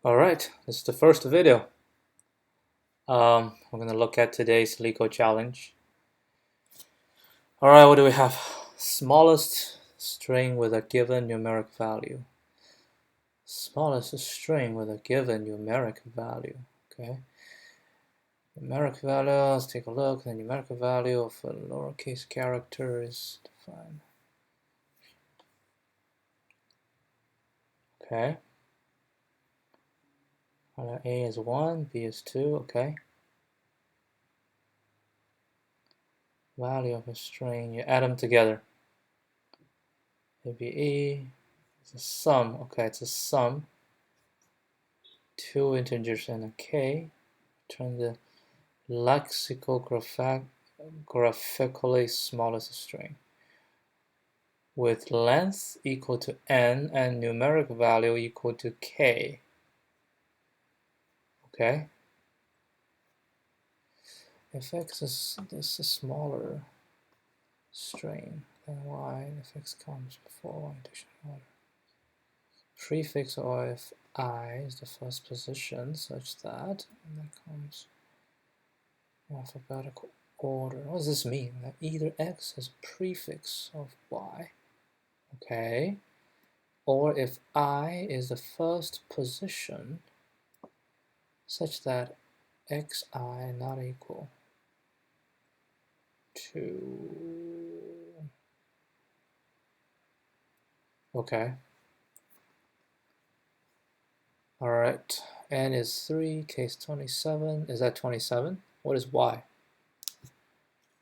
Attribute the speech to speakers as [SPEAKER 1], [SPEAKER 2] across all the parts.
[SPEAKER 1] Alright, this is the first video. We're going to look at today's LeetCode challenge. Alright, what do we have? Smallest string with a given numeric value. Smallest string with a given numeric value. Okay. Numeric value, let's take a look. The numeric value of a lowercase character is defined. Okay. A is 1, B is 2, okay. Value of a string, you add them together. ABE is a sum, okay, it's a sum. 2 integers and a k. Turn the graphically smallest string. With length equal to n and numeric value equal to k. Okay. If x is this a smaller string than y, if x comes before y addition order. Prefix or if I is the first position such that, and that comes in alphabetical order. What does this mean? That either x is a prefix of y, okay, or if I is the first position such that xi not equal to, okay. Alright, n is 3, case 27. Is that 27? What is y?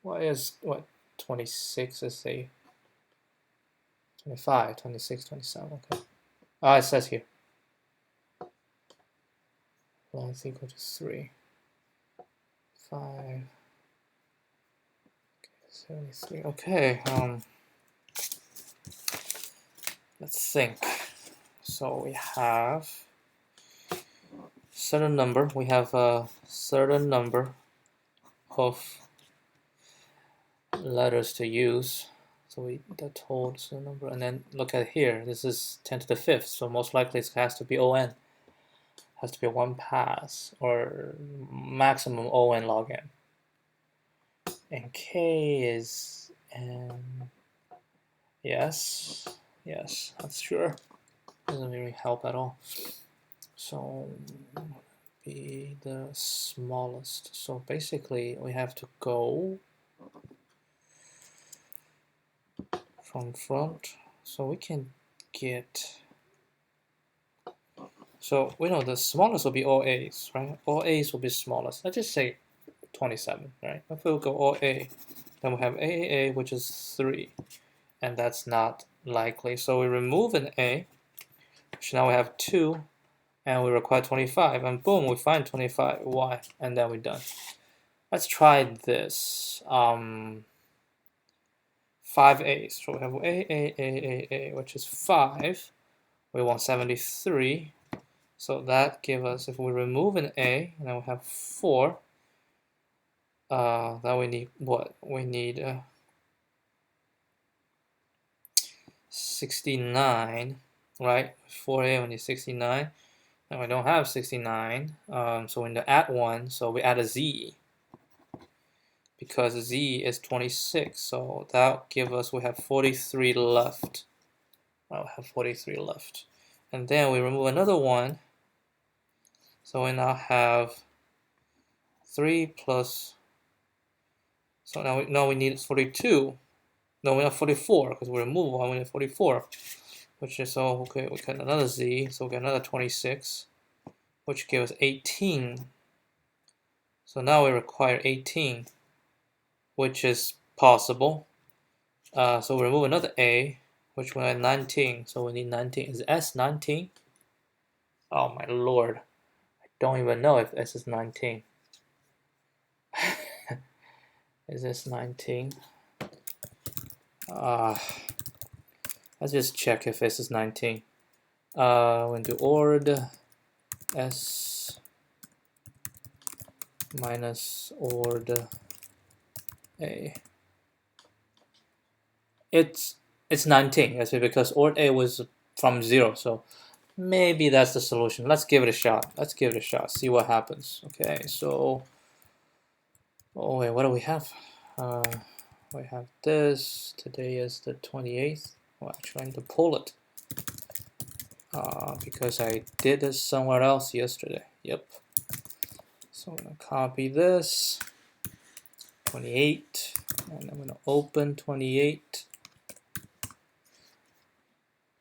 [SPEAKER 1] Y is what? 26 is a 25, 26, 27, okay. Ah, it says here. Length equal to 3. 5. Okay, 73. Okay, let's think. So we have certain number. We have a certain number of letters to use. So we that holds the number, and then look at here. This is 10 to the 5th, so most likely it has to be on. Has to be one pass or maximum on log n. And k is n. Yes, that's sure. Doesn't really help at all. So be the smallest. So basically we have to go from front, so we can get, so we know the smallest will be all A's, right? All A's will be smallest. Let's just say 27, right? If we'll go all A, then we have AAA, which is 3, and that's not likely. So we remove an A, which now we have 2, and we require 25, and boom, we find 25, y, and then we're done. Let's try this. 5 A's. So we have A, which is 5. We want 73. So that gives us, if we remove an A, and then we have 4, then we need what? We need 69, right? 4A, we need 69. And we don't have 69, so we need to add 1, so we add a Z. Because Z is 26, so that gives us, we have 43 left. I'll have 43 left. And then we remove another 1, so we now have 3 plus, so now we need 42. No, we have 44, because we remove 1, we need 44. Which is, so okay, we get another Z, so we get another 26, which gives us 18. So now we require 18, which is possible. So we remove another A, which we have 19, so we need 19. Is S 19? Oh my lord, I don't even know if S is 19. Is this 19? Let's just check if S is 19. We're going to do ord S minus ord A. It's 19, actually, because ord A was from 0, so Maybe that's the solution. Let's give it a shot. Let's give it a shot. See what happens. Okay, so oh wait, what do we have? We have this. Today is the 28th. Well, I'm trying to pull it because I did this somewhere else yesterday. Yep. So I'm gonna copy this 28, and I'm gonna open 28.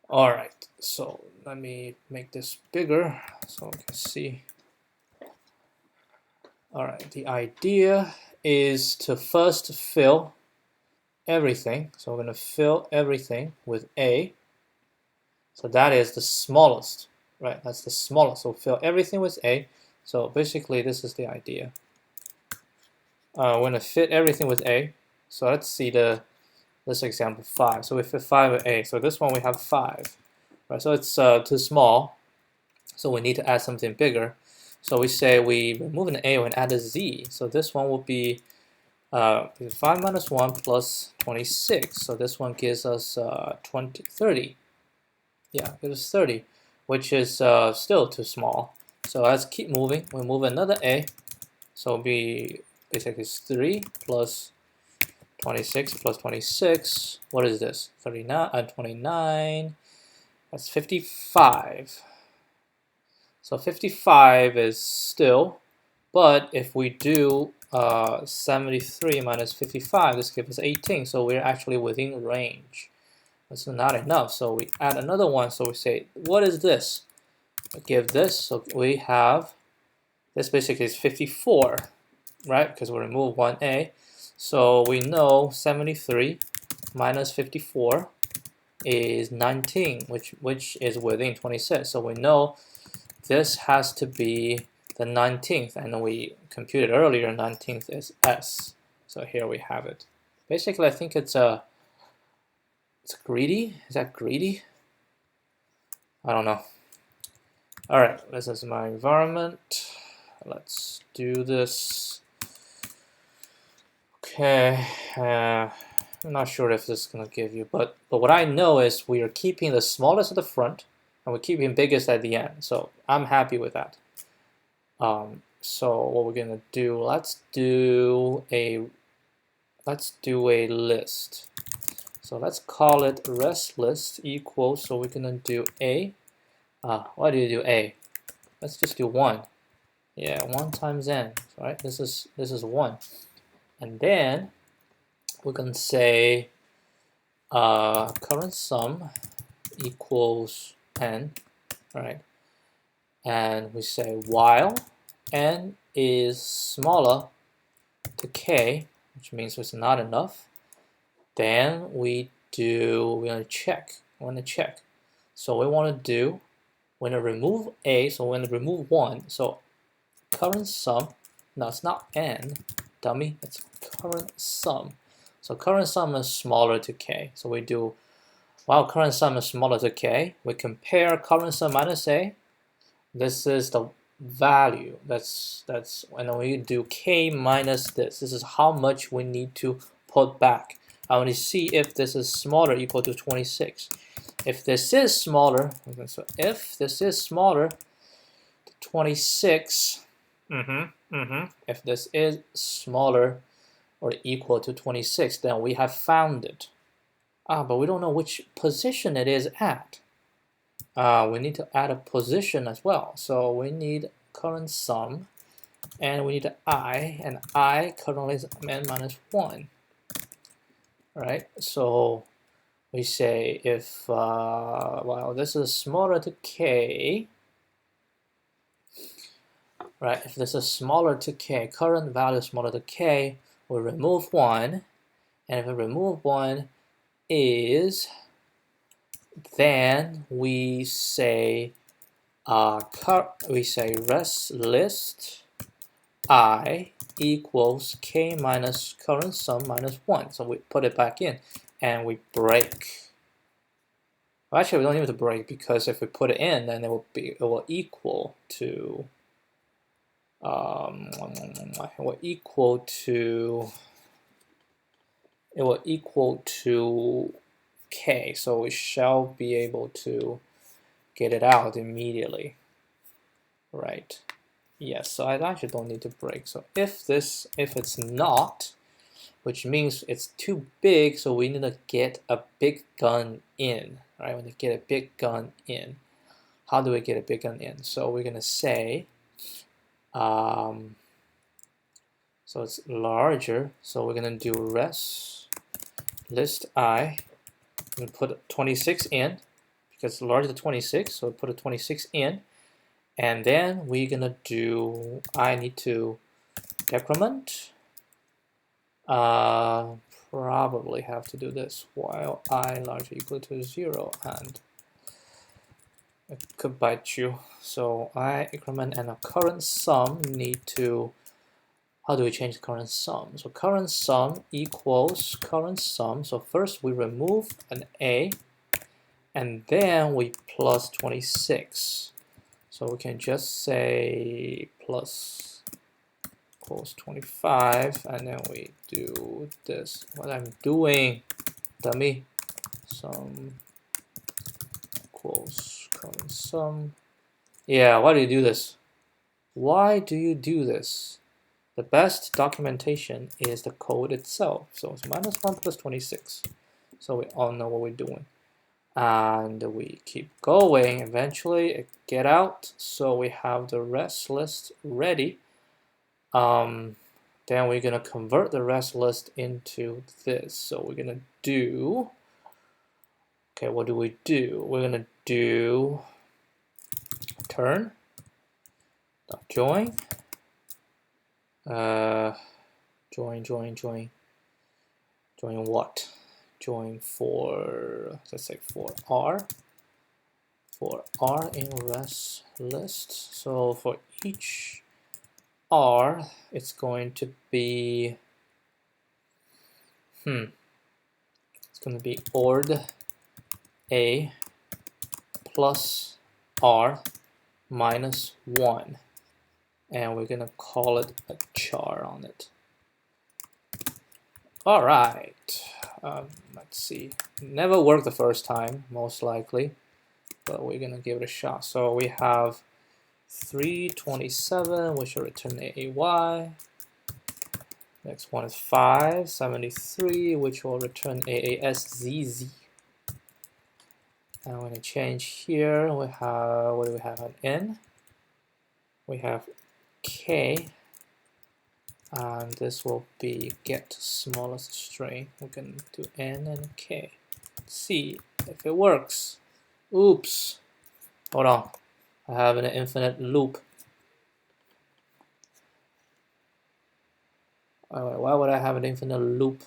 [SPEAKER 1] All right. So let me make this bigger so we can see. All right. The idea is to first fill everything. So we're going to fill everything with A. So that is the smallest, right? That's the smallest. So fill everything with A. So basically, this is the idea. We're going to fit everything with A. So let's see this example 5. So we fit 5 with A. So this one we have 5, right? So it's too small. So we need to add something bigger. So we say we remove an A and add a Z. So this one will be 5 minus 1 plus 26. So this one gives us 30. Yeah, it is 30, which is still too small. So let's keep moving. We move another A. So it'll be basically 3 plus 26 plus 26. What is this? 39, 29. That's 55. So 55 is still, but if we do 73 minus 55, this gives us 18. So we're actually within range. That's not enough. So we add another one. So we say, what is this? We give this. So we have, this basically is 54, right? Because we remove 1A. So we know 73 minus 54 is 19, which is within 26. So we know this has to be the 19th, and we computed earlier 19th is S. So here we have it. Basically, I think it's greedy. Is that greedy? I don't know. All right, this is my environment. Let's do this. Okay, I'm not sure if this is gonna give you, but what I know is we are keeping the smallest at the front, and we're keeping biggest at the end. So I'm happy with that. So what we're gonna do? Let's do a list. So let's call it rest list equals. So we're gonna do A. Why do you do A? Let's just do 1. Yeah, 1 times n. Right. This is 1, and then we can say current sum equals n. Right, and we say while n is smaller to k, which means it's not enough, then we're gonna check. So we want to do, we're gonna remove A, so we're gonna remove 1. So current sum, no, it's not n, dummy, it's current sum. So current sum is smaller to k. So we do, while current sum is smaller to k, we compare current sum minus A. This is the value. That's and then we do k minus this. This is how much we need to put back. I want to see if this is smaller equal to 26. If this is smaller, so if this is smaller to 26, if this is smaller or equal to 26, then we have found it. But we don't know which position it is at. We need to add a position as well. So we need current sum, and we need I, and I currently is n minus 1. Right? So we say if, well, this is smaller to k, right? If this is smaller to k, current value is smaller to k, we remove 1, and if we remove 1 is, then we say rest list I equals k minus current sum minus 1. So we put it back in and we break. Well, actually, we don't need to break, because if we put it in, then it will equal to k. So we shall be able to get it out immediately, right? Yes, so I actually don't need to break. So if it's not, which means it's too big, so we need to get a big gun in, right? We need to get a big gun in. How do we get a big gun in? So we're gonna say, so it's larger, so we're gonna do res list I, and put 26 in, because it's larger than 26, so put a 26 in, and then we're gonna do, I need to decrement, probably have to do this while I larger equal to 0, and it could bite you. So I increment and a current sum need to, how do we change the current sum? So current sum equals current sum. So first we remove an A, and then we plus 26. So we can just say plus equals 25, and then we do this. What I'm doing, dummy, sum equals current sum. Yeah, why do you do this? Why do you do this? The best documentation is the code itself. So it's minus 1 plus 26. So we all know what we're doing. And we keep going. Eventually it get out. So we have the rest list ready. Then we're gonna convert the rest list into this. So we're gonna do, okay, what do we do? We're gonna do turn join, join what? Join for, let's say for R in rest list. So for each R, it's going to be, it's going to be ord A plus R minus 1. And we're going to call it a char on it. All right. Let's see. Never worked the first time, most likely, but we're going to give it a shot. So we have 327, which will return AAY. Next one is 573, which will return AASZZ. And we're going to change here. We have, what do we have on N? We have K. And this will be get smallest string. We can do N and K. See if it works. Oops. Hold on. I have an infinite loop. Why would I have an infinite loop?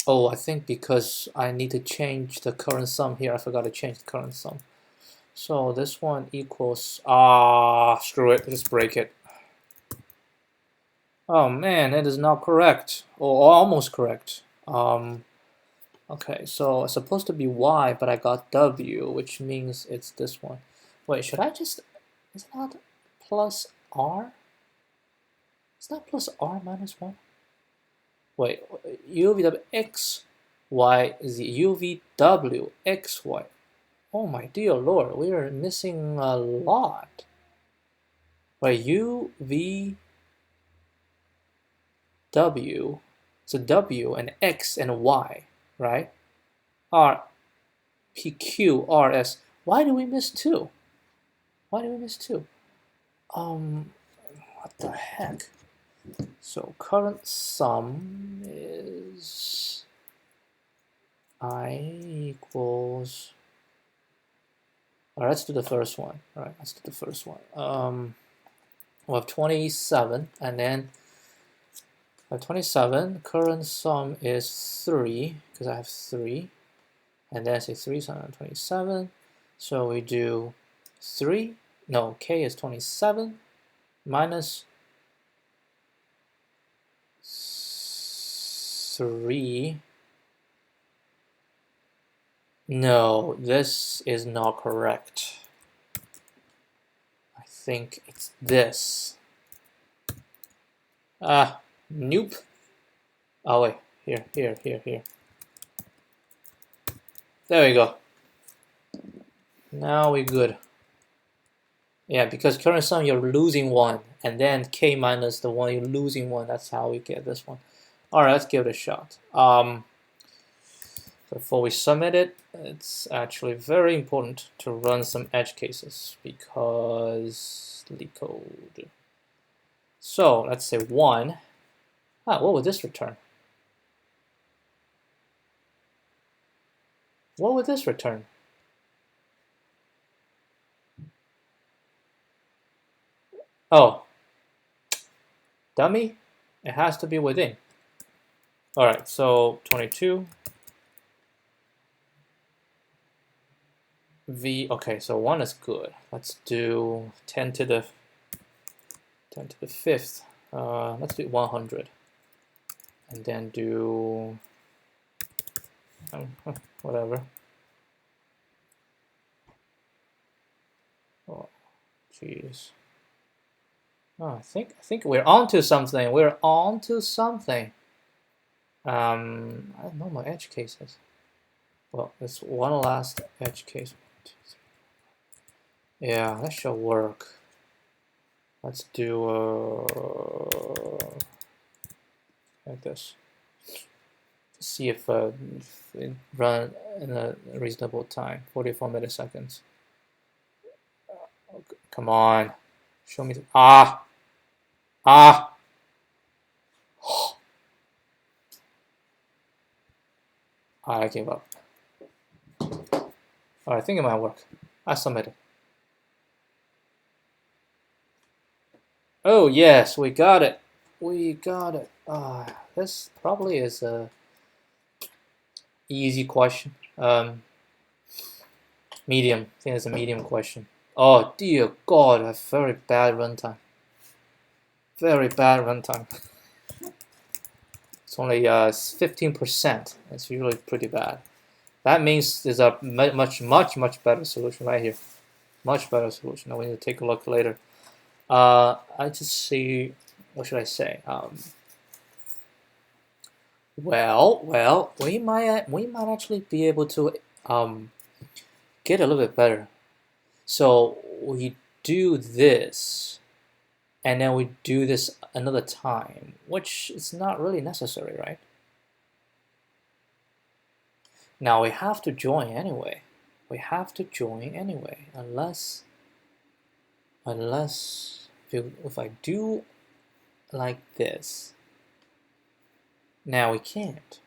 [SPEAKER 1] Oh, I think because I need to change the current sum here. I forgot to change the current sum. So this one equals, screw it, just break it. Oh man, it is not correct, or almost correct. Okay, so it's supposed to be Y, but I got W, which means it's this one. Wait, should I just, is it not plus R? Is that plus R minus 1? Wait, UVW X, Y, Z, UVW, X, Y. Oh my dear lord, we are missing a lot. Wait, UVW, so W and X and Y, right? R, P, Q, R, S. Why do we miss 2? Why do we miss 2? What the heck? So current sum is I equals. Alright, let's do the first one. Alright, let's do the first one. We have 27, and then I have 27. Current sum is 3 because I have 3, and then say 3 is 127. So we do 3. No, K is 27 minus 3. No, this is not correct. I think it's this. Nope. Oh wait, here. There we go. Now we're good. Yeah, because current sum you're losing one, and then k minus the one you're losing one. That's how we get this one. All right, let's give it a shot. Before we submit it, it's actually very important to run some edge cases because LeetCode. So let's say 1. What would this return? What would this return? Oh, dummy, it has to be within. All right, so 22. V, okay, so 1 is good. Let's do 10 to the 5th. Let's do 100. And then do whatever. Oh, jeez. Oh, I think we're onto something. We're onto something. I don't know my edge cases. Well, there's one last edge case. Yeah, that should work. Let's do like this. See if it run in a reasonable time. 44 milliseconds. Come on, show me. I gave up. I think it might work. I submitted. Oh yes, we got it. We got it. This probably is a easy question. Medium. I think it's a medium question. Oh dear God, a very bad runtime. Very bad runtime. It's only 15%. It's usually pretty bad. That means there's a much better solution right here. Much better solution. Now we need to take a look later. I just see. What should I say? Well, we might actually be able to get a little bit better. So we do this, and then we do this another time, which is not really necessary, right? Now we have to join anyway. We have to join anyway, unless if I do like this, now we can't.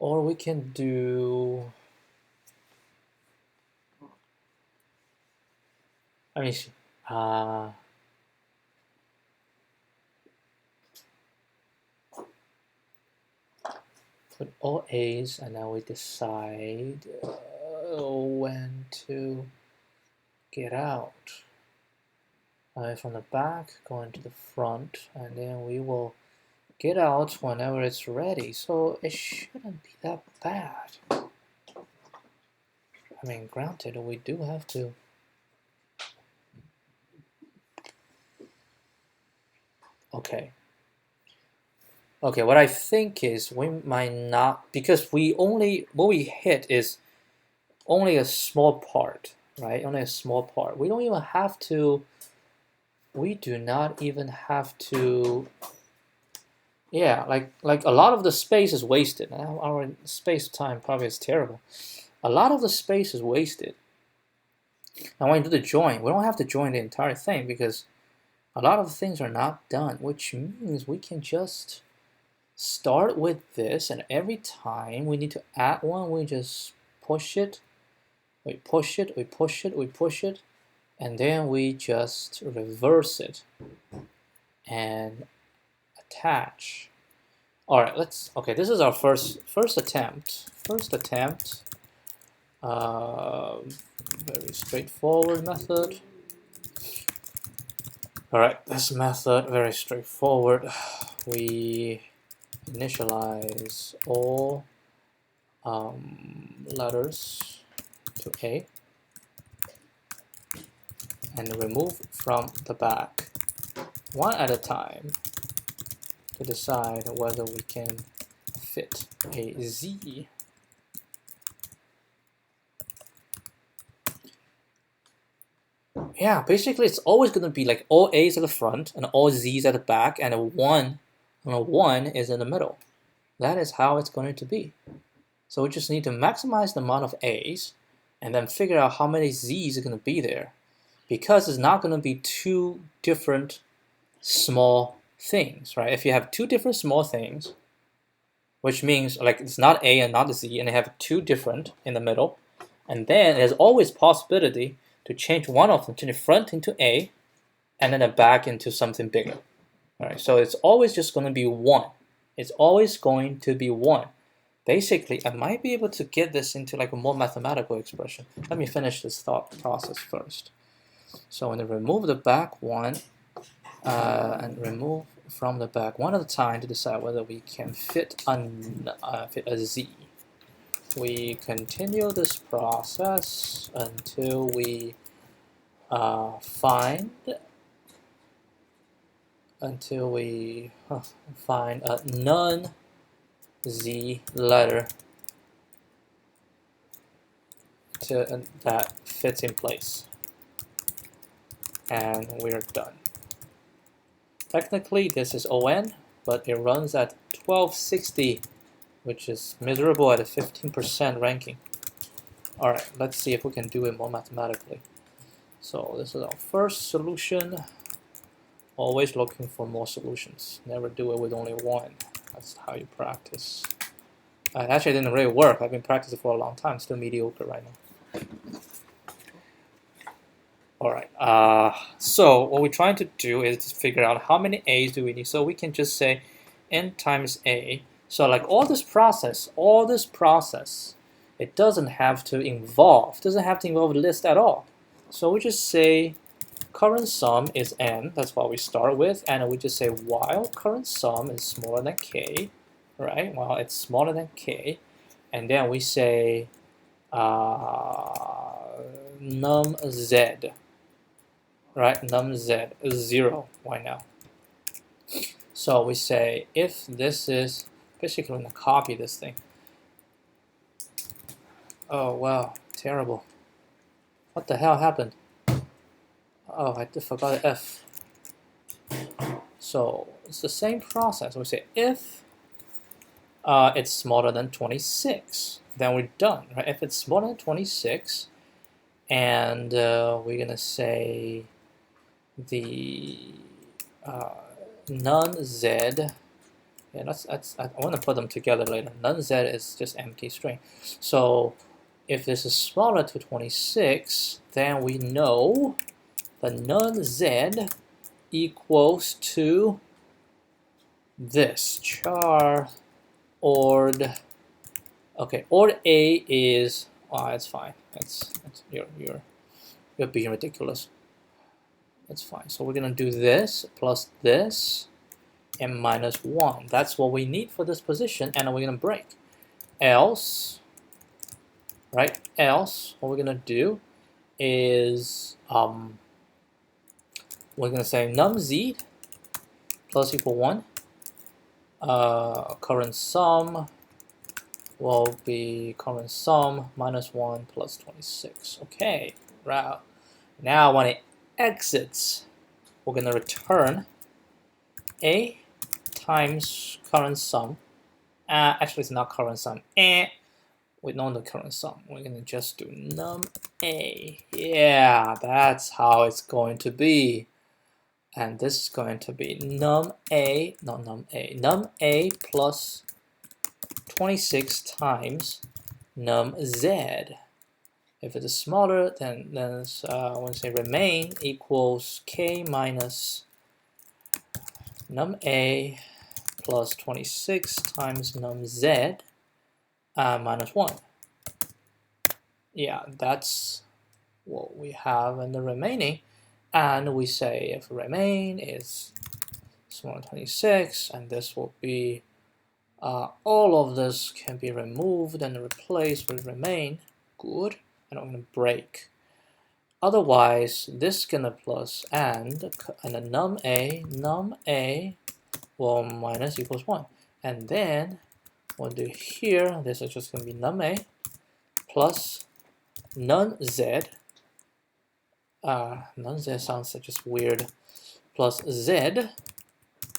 [SPEAKER 1] Or we can do, let me see. Put all A's, and now we decide when to get out. From the back, going to the front, and then we will get out whenever it's ready. So it shouldn't be that bad. I mean, granted, we do have to. Okay. Okay, what I think is we might not, because what we hit is only a small part, right? Only a small part. We don't even have to, we do not even have to, yeah, like a lot of the space is wasted. Our space-time probably is terrible. A lot of the space is wasted. Now when you do the join, we don't have to join the entire thing because a lot of things are not done, which means we can just start with this, and every time we need to add one, we just push it, we push it, we push it, we push it, and then we just reverse it and attach. All right, okay, this is our first attempt. Very straightforward method. All right, this method, very straightforward. We initialize all letters to A and remove from the back one at a time to decide whether we can fit a Z. Yeah, basically it's always going to be like all A's at the front and all Z's at the back, and a 1 is in the middle. That is how it's going to be. So we just need to maximize the amount of A's and then figure out how many Z's are going to be there, because it's not going to be two different small things, right? If you have two different small things, which means like it's not A and not Z, and they have two different in the middle, and then there's always possibility to change one of them, turn the front into A, and then the back into something bigger. All right, so it's always just going to be 1. It's always going to be 1. Basically, I might be able to get this into like a more mathematical expression. Let me finish this thought process first. So I'm going to remove the back one and remove from the back one at a time to decide whether we can fit a Z. We continue this process until we find a non-Z letter that fits in place, and we're done. Technically, this is ON, but it runs at 1260, which is miserable at a 15% ranking. All right, let's see if we can do it more mathematically. So this is our first solution. Always looking for more solutions. Never do it with only one. That's how you practice. It actually didn't really work. I've been practicing for a long time. Still mediocre right now. All right. So what we're trying to do is to figure out how many A's do we need. So we can just say n times A. So like all this process, it doesn't have to involve list at all. So we just say current sum is n. That's what we start with, and we just say while current sum is smaller than k, right? While it's smaller than k, and then we say num z. Right, num z is 0 right now. So we say if this is, basically I'm going to copy this thing. Oh wow, terrible. What the hell happened? Oh, I forgot F. So it's the same process. We say if it's smaller than 26, then we're done, right? If it's smaller than 26, and we're going to say the non-z, yeah, I want to put them together later. Non-z is just empty string. So if this is smaller to 26, then we know the non-z equals to this char ord. Okay, ord A is, it's fine. You're being ridiculous. That's fine. So we're gonna do this plus this and minus 1. That's what we need for this position, and we're gonna break. Else, right? Else, what we're gonna do is we're gonna say num z plus equal 1. Current sum will be current sum minus 1 plus 26. Okay, right. Now when it exits, we're going to return A times current sum. Actually, it's not current sum. We know the current sum. We're going to just do num A. Yeah, that's how it's going to be. And this is going to be num A plus 26 times num z. If it is smaller, then it's, when say remain equals k minus num A plus 26 times num z minus 1. Yeah, that's what we have in the remaining. And we say if remain is smaller than 26, and this will be all of this can be removed and replaced with remain. Good. And I'm going to break. Otherwise, this is going to plus and the num a will minus equals 1. And then we'll do here, this is just going to be num a plus none z. None z sounds just weird. Plus z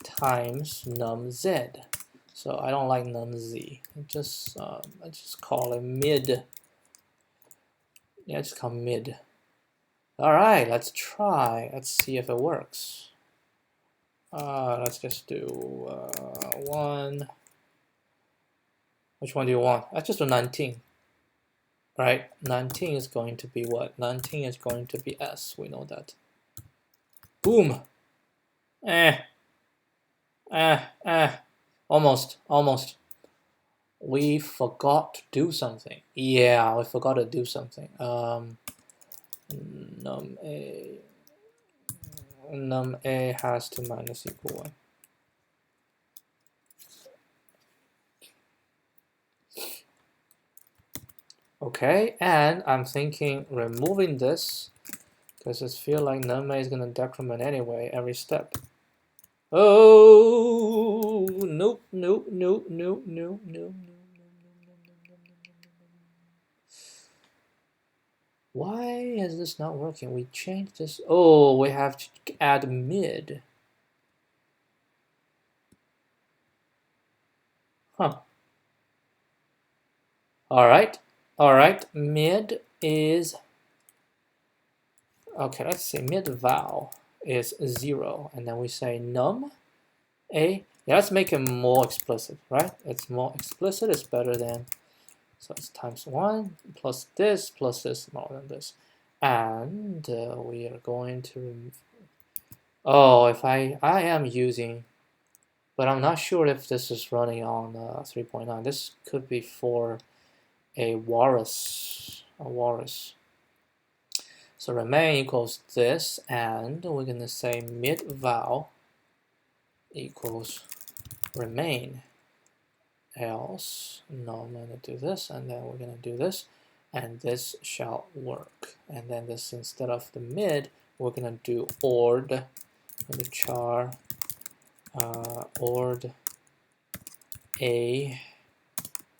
[SPEAKER 1] times num z. So I don't like num z. I just call it mid. Yeah, just call mid. All right, let's try. Let's see if it works. Let's just do 1. Which one do you want? Let's just do 19. Right? 19 is going to be what? 19 is going to be S. We know that. Boom. Almost. We forgot to do something. Yeah, we forgot to do something. Num a has to minus equal 1. Okay, and I'm thinking removing this because it feels like num a is going to decrement anyway every step. Oh, nope. Why is this not working? We changed this. Oh, we have to add mid. Huh. All right. Mid is, okay, let's see. Mid val is 0. And then we say num a. Yeah, let's make it more explicit, right? It's more explicit. It's better than, so it's times 1 plus this more than this. And we are going to, oh, if I am using, but I'm not sure if this is running on 3.9. This could be for a walrus. So remain equals this, and we're going to say mid val equals remain. Else, no, I'm going to do this, and then we're going to do this, and this shall work. And then this, instead of the mid, we're going to do ord in the char ord a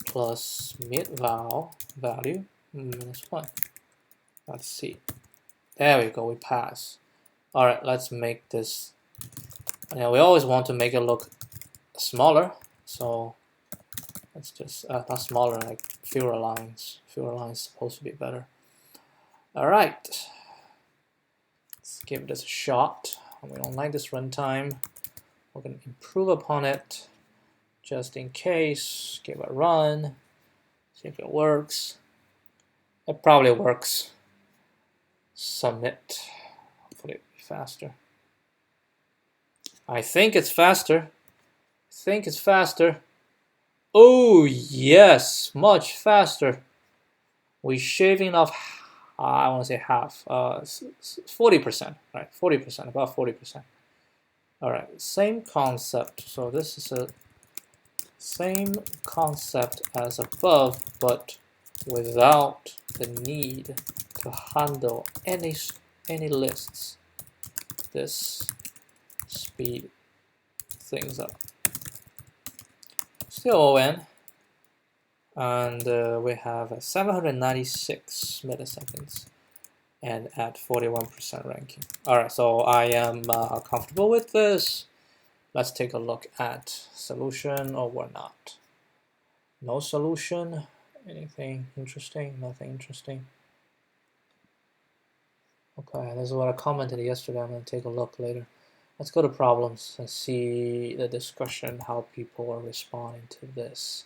[SPEAKER 1] plus mid val value minus 1. Let's see. There we go, we pass. All right, let's make this. Yeah, we always want to make it look smaller, so let's just not smaller, like fewer lines. Fewer lines supposed to be better. All right, let's give this a shot. We don't like this runtime. We're going to improve upon it just in case. Give it a run. See if it works. It probably works. Submit. Hopefully it'll be faster. I think it's faster. Oh yes, much faster. We're shaving off, I want to say half, 40%, right? 40%, about 40%. All right, same concept. So this is a same concept as above, but without the need to handle any lists. This speed things up. Still ON, and we have 796 milliseconds and at 41% ranking. All right, so I am comfortable with this. Let's take a look at solution, or we're not. No solution. Anything interesting? Nothing interesting. Okay, this is what I commented yesterday. I'm going to take a look later. Let's go to problems and see the discussion, how people are responding to this.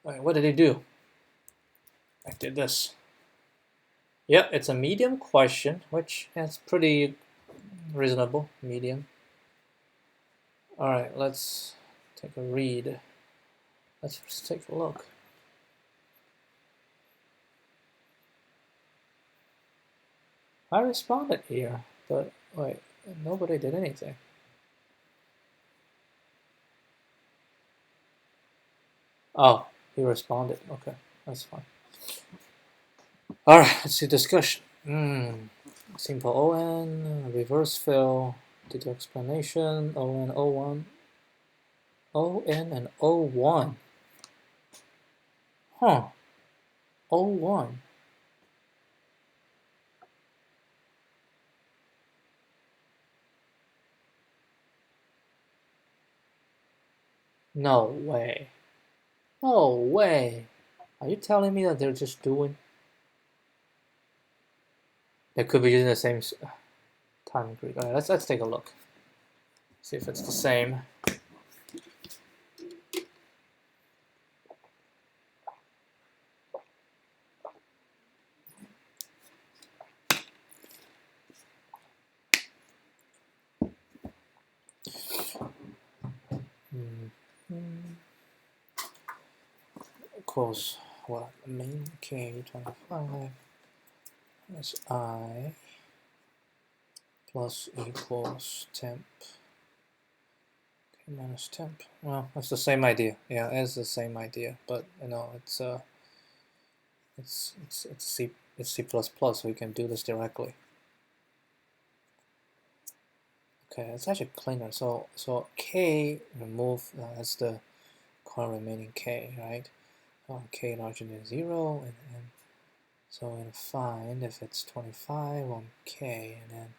[SPEAKER 1] Wait, what did he do? I did this. Yep, it's a medium question, which is pretty reasonable, medium. All right, let's take a read. Let's just take a look. I responded here, but wait, nobody did anything. Oh, he responded. Okay, that's fine. All right, let's see discussion. Simple ON, reverse fill, did the explanation, ON, O1, ON and O1. Huh, O1. No way. No way. Are you telling me that they're just doing? They could be using the same time grid. All right, let's take a look. See if it's the same. Equals what? Main K25 is I plus equals temp K minus temp. Well, that's the same idea. Yeah, it's the same idea, but you know, it's C++, so we can do this directly. Okay, it's actually cleaner. So K remove that's the current remaining K, right? K larger than 0, and so we're going to find if it's 25 on K, and then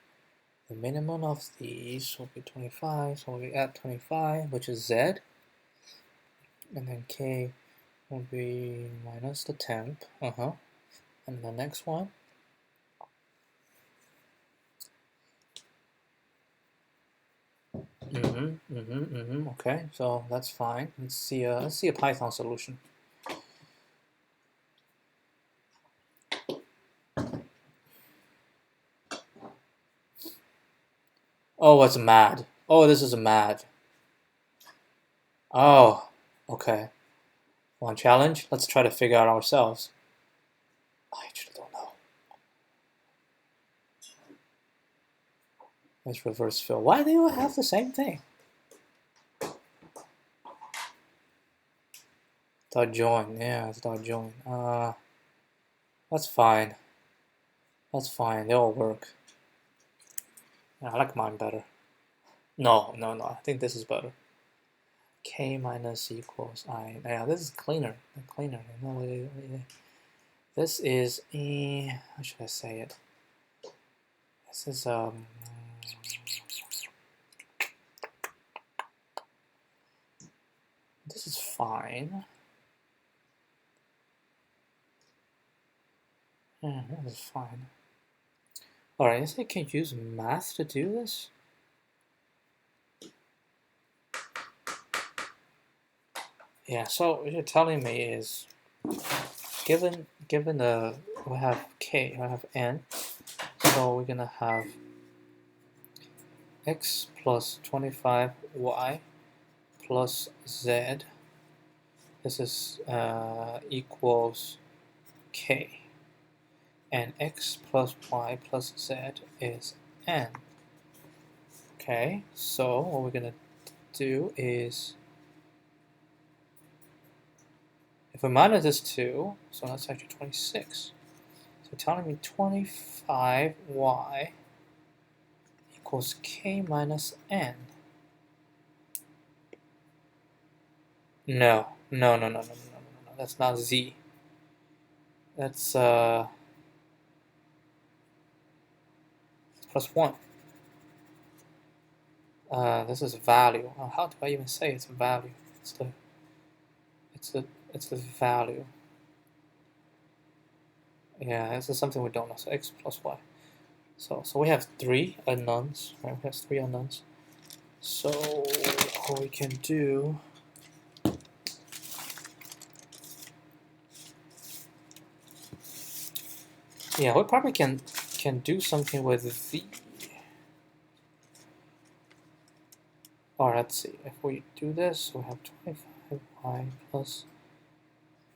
[SPEAKER 1] the minimum of these will be 25, so we add 25, which is Z, and then K will be minus the temp, and the next one, okay, so that's fine. Let's see a Python solution. Oh, it's mad. Oh, this is mad. Oh, okay. One challenge. Let's try to figure out ourselves. I actually don't know. Let's reverse fill. Why do you have the same thing? Dot join. Yeah, it's dot join. That's fine. That's fine. They all work. Yeah, I like mine better. No. I think this is better. K minus equals I. Yeah, this is cleaner. Cleaner. No, this is how should I say it? This is This is fine. Yeah, this is fine. Alright, I think I can use math to do this. Yeah, so what you're telling me is given the we have K, we have N, so we're gonna have X plus 25Y plus Z. This is equals K, and X plus Y plus Z is N. Okay, so what we're gonna do is if we minus this 2, so that's actually 26. So telling me 25y equals k minus n. No. That's not z. That's plus 1. This is value. How do I even say it's a value? It's the value. Yeah, this is something we don't know. So x plus y. So we have 3 unknowns. Right? We have 3 unknowns. So what we can do. Yeah, we probably can do something with v. Or let's see. If we do this, we have 25y plus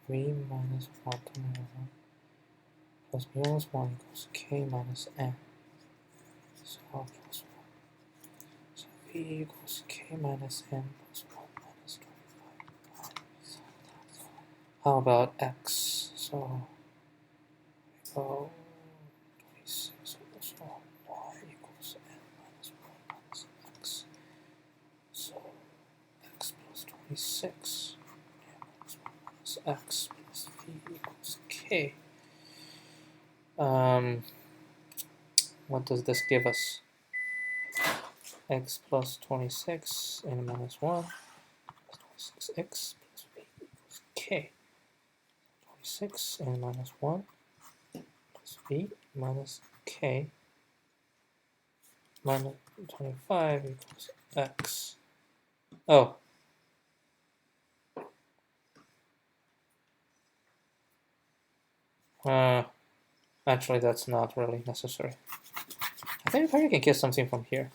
[SPEAKER 1] v minus 1 plus b minus 1 equals k minus n. So plus 1. So v equals k minus n plus 1 minus 25. How about x? So we go 26 plus y equals n minus 1 minus x. So x plus 26 minus 1 minus x plus v equals k. What does this give us? X plus 26 n minus 1 plus 26x plus v equals k. 26 n minus 1 plus v minus k minus 25 equals x. Oh. Actually, that's not really necessary. I think I can get something from here.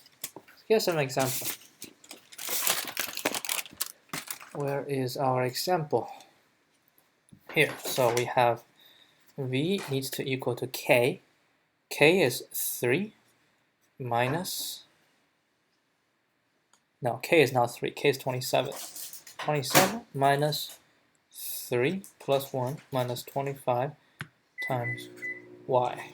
[SPEAKER 1] Here's some example. Where is our example? Here. So we have v needs to equal to k. K is 3 minus... No, k is not 3. K is 27. 27 minus 3 plus 1 minus 25 times y.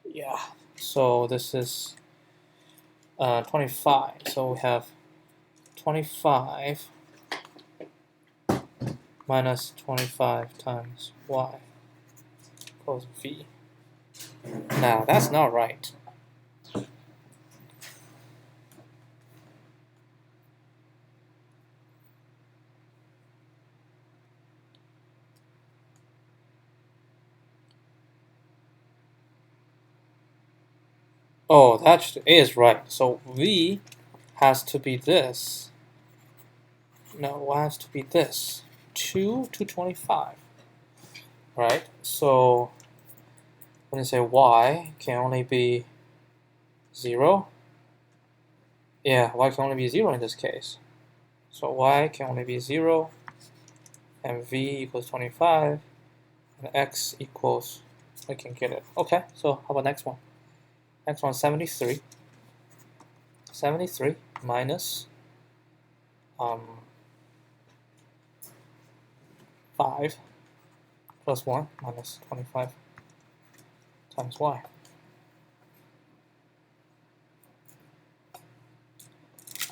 [SPEAKER 1] Yeah, so this is 25. So we have 25 minus 25 times y equals v. Now, that's not right. Oh, that is right. So v has to be this. No, it has to be this. 2 to 25. Right? So when you say y can only be 0, yeah, y can only be 0 in this case. So y can only be 0, and v equals 25, and x equals, we can get it. Okay, so how about next one? Next one, 73. 73 minus 5 plus 1 minus 25 times y.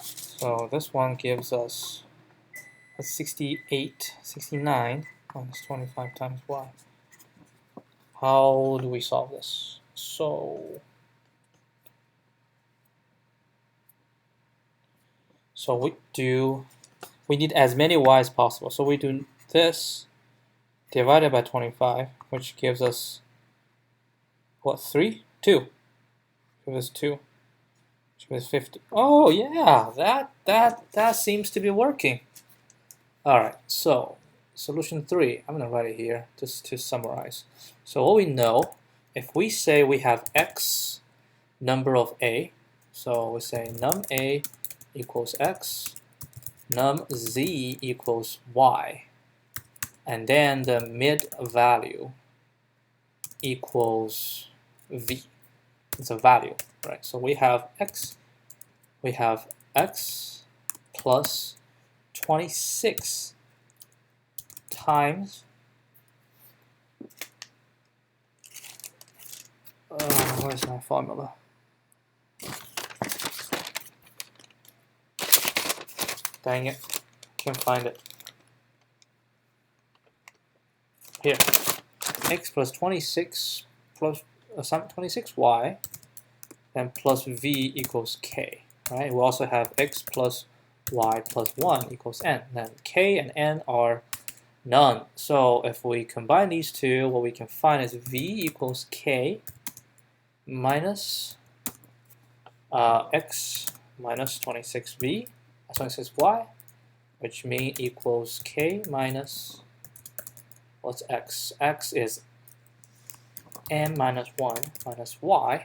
[SPEAKER 1] So this one gives us a 69 minus 25 times y. How do we solve this? So we need as many y as possible. So we do this divided by 25, which gives us what, 3? 2. Give us 2. Which gives 50. Oh yeah, that seems to be working. Alright, so solution 3, I'm gonna write it here just to summarize. So what we know, if we say we have x number of a, so we say num a equals x, num z equals y, and then the mid value equals v. It's a value, right? So we have x plus 26 times where's my formula? Dang it, can't find it. Here, x plus 26 plus 26y, and plus v equals k. Right? We also have x plus y plus 1 equals n. Then k and n are none. So if we combine these two, what we can find is v equals k minus x minus 26v, 26y, which means equals k minus, what's x? X is n minus 1 minus y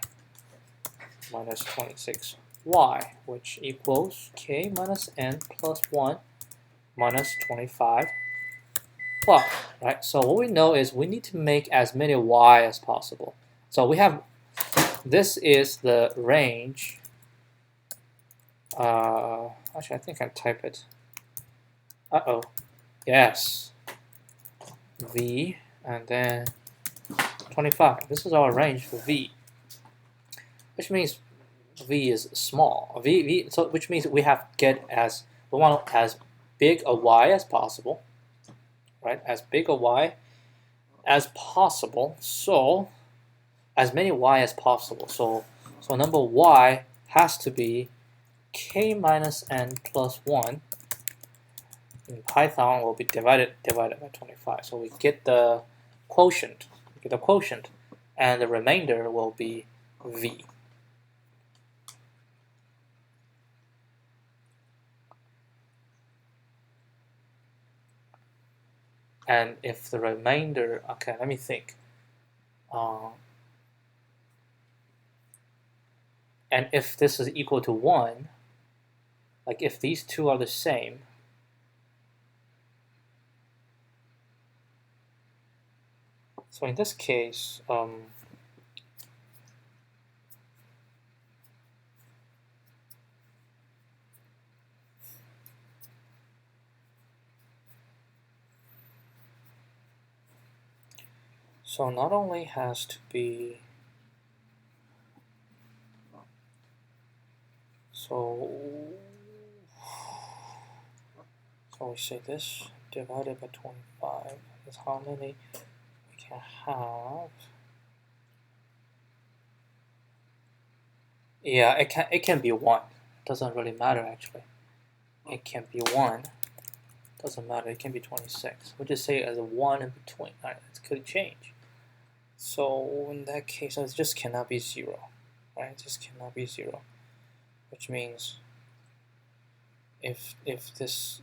[SPEAKER 1] minus 26y, which equals k minus n plus 1 minus 25 plus, right? So what we know is we need to make as many y as possible. So we have, this is the range. Actually, I think I type it. Uh-oh. Yes. V, and then 25. This is our range for V, which means V is small. So which means we have to get we want as big a Y as possible, right? As big a Y as possible. So as many Y as possible. So number Y has to be k minus n plus 1. In Python will be divided by 25. So we get the quotient. And the remainder will be V. And if the remainder, okay, let me think. And if this is equal to 1, like if these two are the same, so in this case, so not only has to be, so we say this divided by 25 is how many we can have. Yeah, it can be 1. Doesn't really matter actually. It can be 1. Doesn't matter. It can be 26. We'll just say it as a 1 in between. All right, it could change. So in that case, it just cannot be 0. Right? It just cannot be 0. Which means if this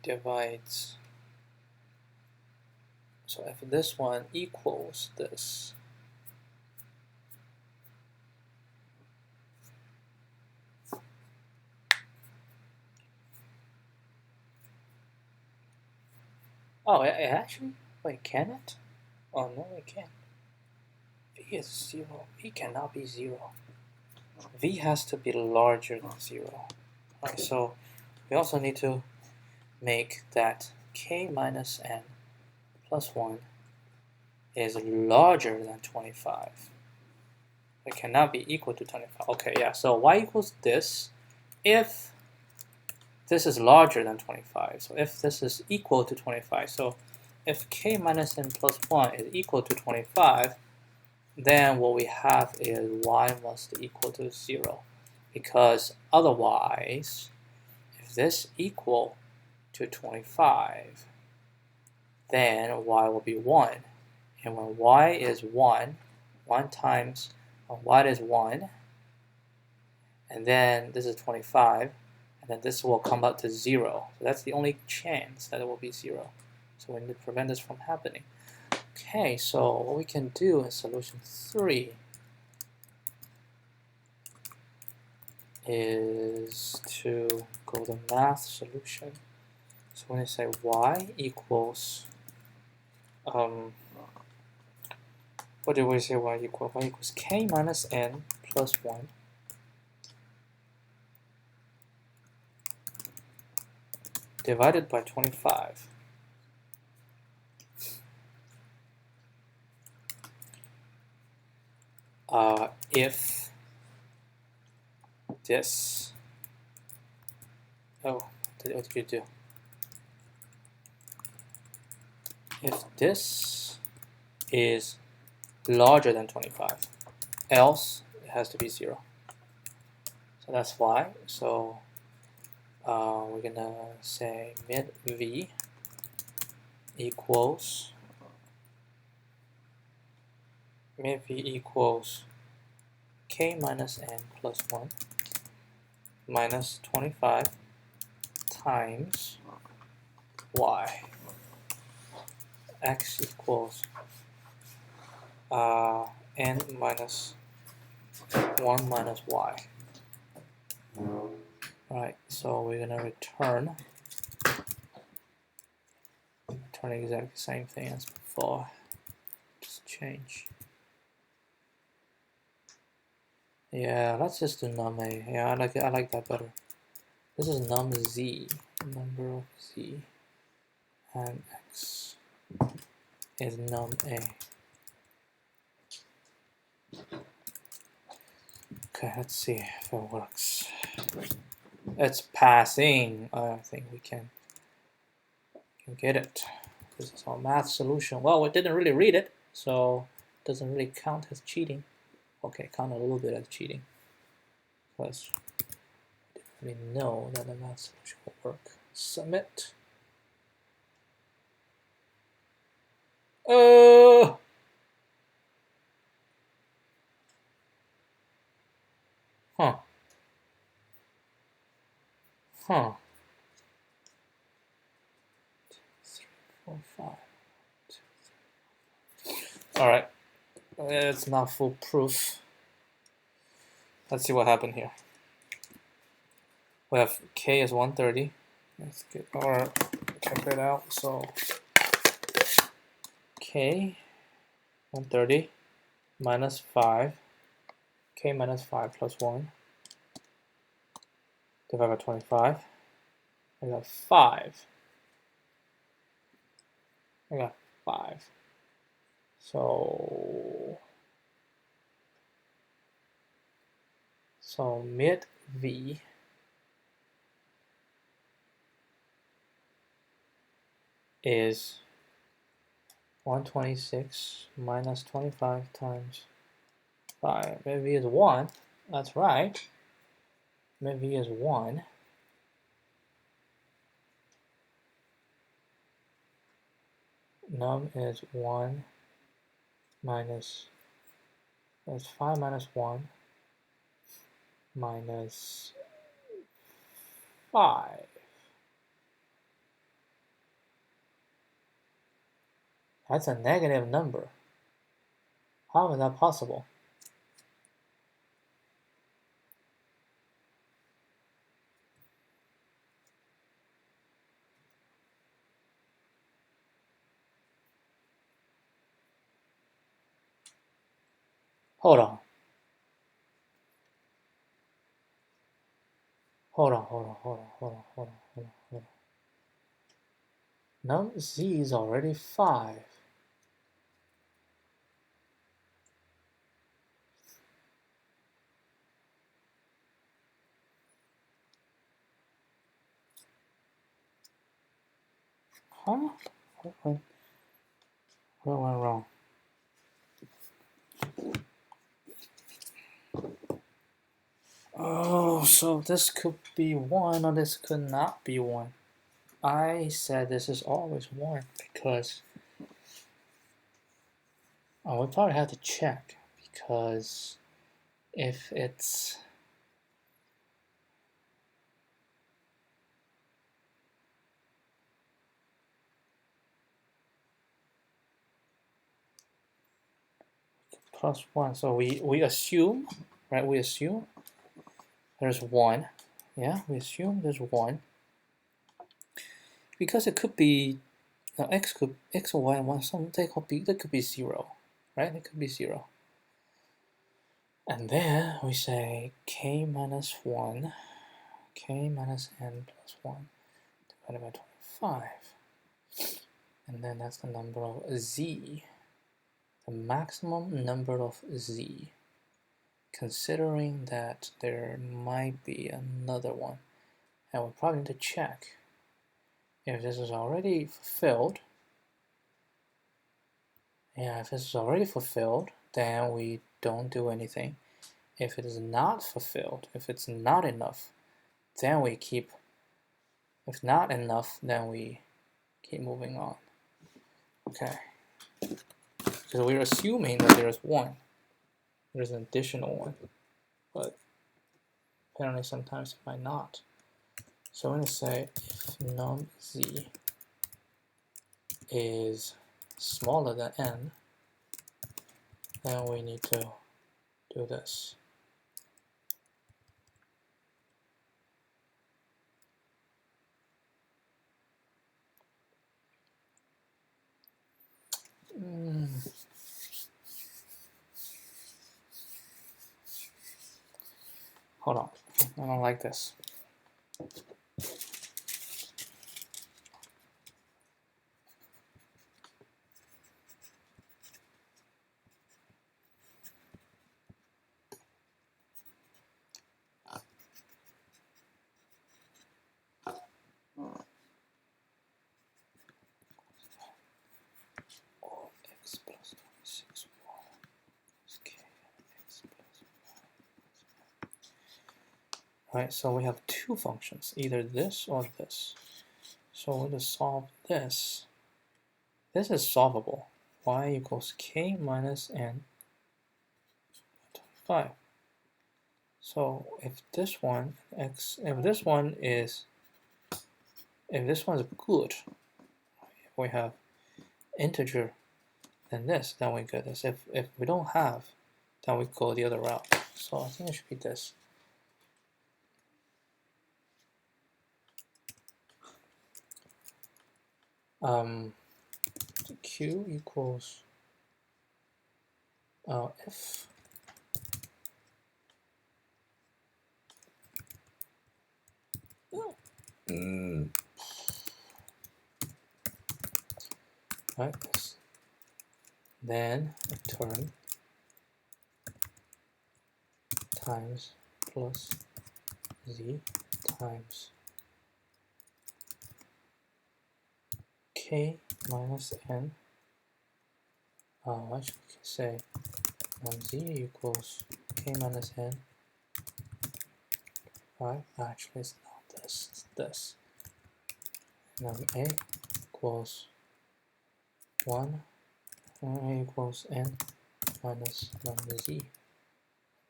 [SPEAKER 1] divides, so if this one equals this, oh, it actually, wait, can it? Oh no, it can't. V is 0. V cannot be 0. V has to be larger than 0. Alright, so we also need to make that k minus n plus 1 is larger than 25. It cannot be equal to 25. Okay, yeah, so y equals this if this is larger than 25. So if this is equal to 25, so if k minus n plus 1 is equal to 25, then what we have is y must equal to 0. Because otherwise, if this equal to 25, then y will be 1. And when y is 1, 1 times y is 1, and then this is 25, and then this will come out to 0. So that's the only chance that it will be 0. So we need to prevent this from happening. Okay, so what we can do in solution 3 is to go the math solution. So when I say y equals, what do we say y equals? Y equals k minus n plus 1 divided by 25. If this, what did you do? If this is larger than 25, else it has to be 0. So that's why. So we're gonna say mid v equals k minus n plus 1 minus 25 times y. X equals n minus 1 minus y. Alright, so we're gonna return returning exactly the same thing as before. Just change. Yeah, let's just do num a. Yeah, I like it. I like that better. This is num z, number of z, and x is num a. Okay, let's see if it works. It's passing. I think we can get it. This is our math solution. Well, we didn't really read it, so it doesn't really count as cheating. Okay, count a little bit as cheating, because we didn't really know that the math solution will work. Submit. Oh! Huh. Huh. 3, 4, 5. All right. It's not foolproof. Let's see what happened here. We have k is 130. Let's get our calculator out. So k 130 minus 5. K minus 5 plus 1 divided by 25. I got 5. I got 5. So mid v is 126 minus 25 times 5. Mid v is 1. That's right. Mid v is 1. Num is 1 minus, that's 5 minus 1 minus 5. That's a negative number. How is that possible? Hold on. Hold on. Num z is already 5. Huh? What went wrong? Oh, so this could be 1 or this could not be 1. I said this is always 1 because we probably have to check, because if it's plus 1, so we assume, right? We assume there's 1. Yeah, we assume there's 1 because it could be x or y and 1. That could be 0, right? It could be 0. And then we say k minus 1, k minus n plus 1 divided by 25. And then that's the number of z, the maximum number of z, considering that there might be another one. And we probably need to check if this is already fulfilled. Yeah, if this is already fulfilled, then we don't do anything. If it is not fulfilled, if it's not enough, then we keep. If not enough, then we keep moving on. Okay. Because we're assuming that there's 1. There's an additional 1. But apparently sometimes it might not. So I'm going to say if num z is smaller than n, then we need to do this. Hold on, I don't like this. X plus 26y is k x plus y. Right, so we have two functions, either this or this. So we're going to solve this. This is solvable. Y equals k minus n 25. So if this one if this one is good, if we have integer than this, then we get this. If we don't have, then we go the other route. So I think it should be this. Q equals if right, then return times plus z times k minus n. I should say z equals k minus n. Right, actually it's not this, it's this. And then a equals 1, and a equals n minus num z.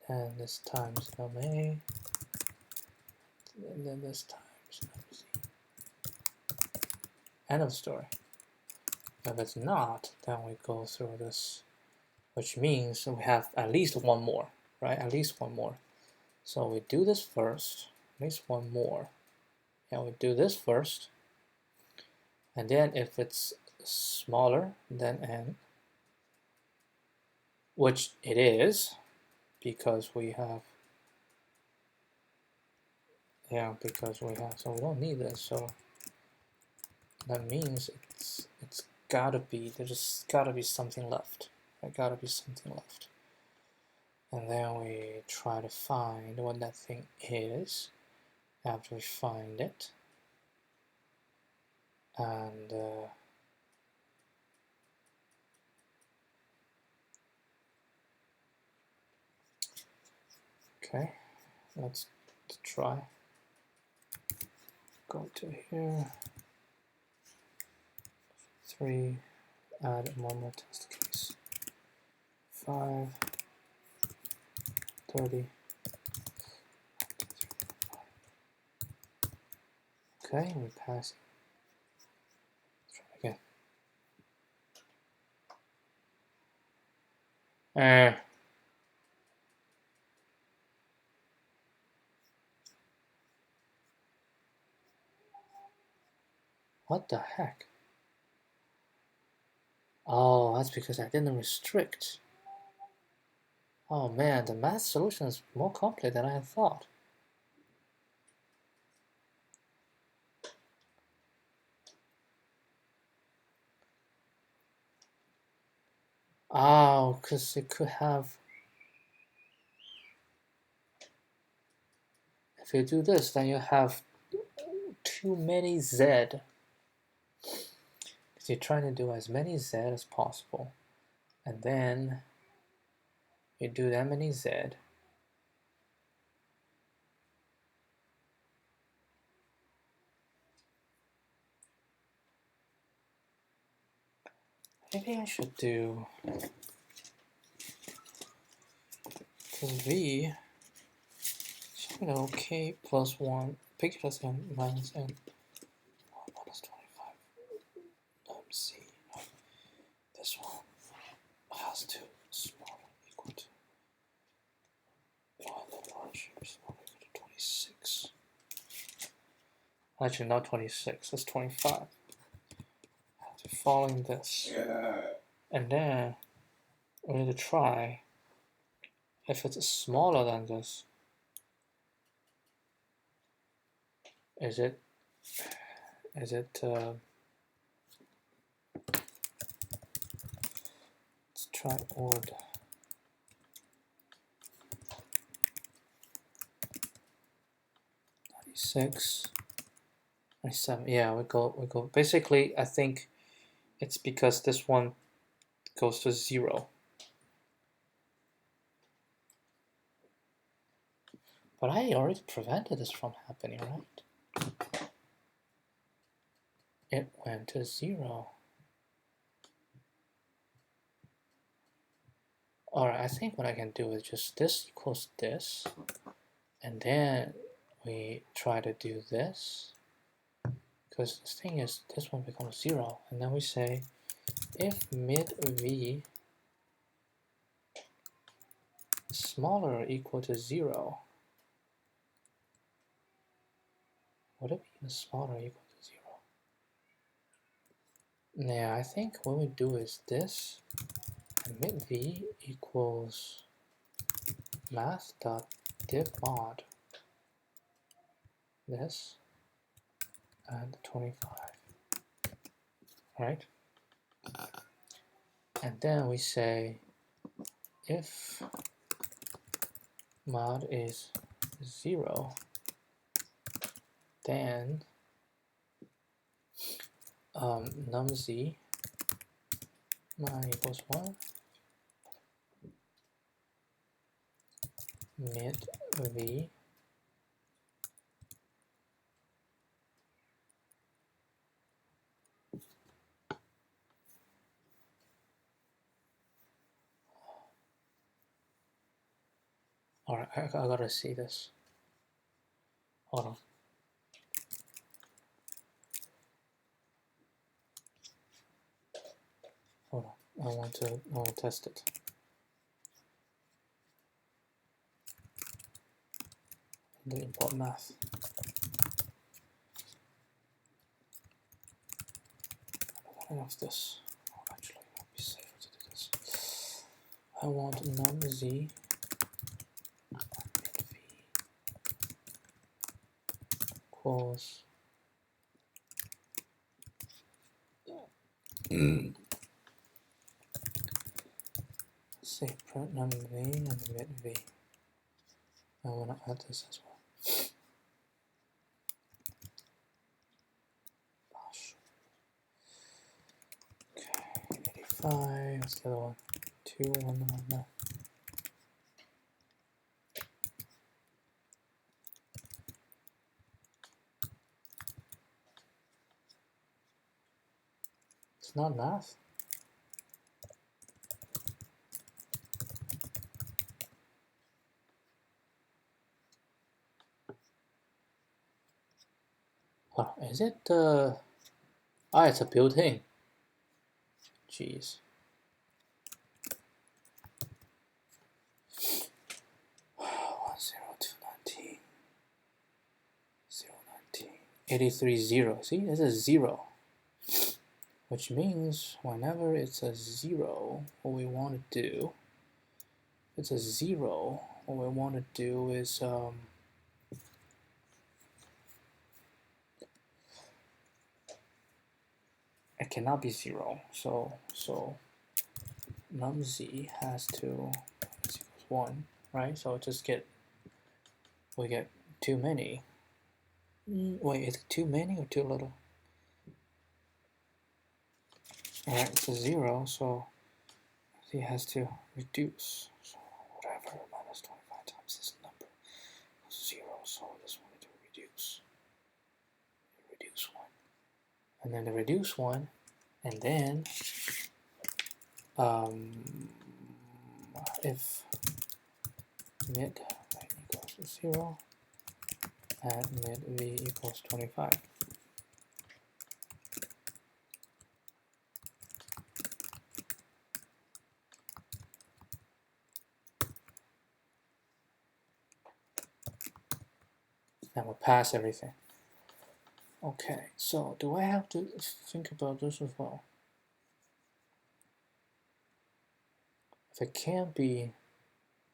[SPEAKER 1] And this times num a, and then this times num z. End of story. If it's not, then we go through this, which means we have at least one more, right? At least one more. So we do this first, at least one more. And we do this first. And then if it's smaller than n, which it is, because we have, so we don't need this, so that means it's gotta be, there's just gotta be something left. There gotta be something left. And then we try to find what that thing is after we find it. And okay, let's try. Go to here. 3, add one more test case. 5, 30. Okay, we pass. Try again. What the heck? Oh, that's because I didn't restrict. Oh man, the math solution is more complicated than I had thought. Oh, because it could have. If you do this, then you have too many z. Because you're trying to do as many z as possible. And then you do that many z. Maybe I should do, because v, k plus 1, p plus n minus n minus 25. C. This one has to smaller equal to 1, the larger smaller equal to 26. Actually, not 26, that's 25. After following this. And then we need to try if it's smaller than this, Is it let's try ord 96, 97. Yeah, we go. Basically, I think it's because this one goes to 0. But I already prevented this from happening, right? It went to 0. Alright, I think what I can do is just this equals this, and then we try to do this, because this thing is, this one becomes 0, and then we say if mid v is smaller or equal to 0, would it be even smaller or equal to 0? Yeah, I think what we do is this, and mid v equals math.div mod this and 25, right? And then we say if mod is 0, then numz mod equals 1, mid v Alright, I gotta see this. Hold on. Hold on. I want to test it. The import math. I don't want this. Oh, actually, it would be safer to do this. I want numz mid v equals say print numz and mid v. I want to add this as well. Gosh. Okay, 85. What's the other one? 2, 1, 1, 1. It's not math. Oh, is it it's a built-in. Jeez. 10219 019 83 0. See, this is 0. Which means whenever it's a 0, what we want to do, it's a 0, what we want to do is it cannot be 0, so numz has to equals 1, right? So we get too many. Wait, is it too many or too little? Alright, it's a 0, so it has to reduce. So whatever minus 25 times this number is 0, so this one to reduce. Reduce 1. And then the reduce 1, and then if mid equals 0 and mid v equals 25. And we'll pass everything. Okay, so do I have to think about this as well? If it can't be,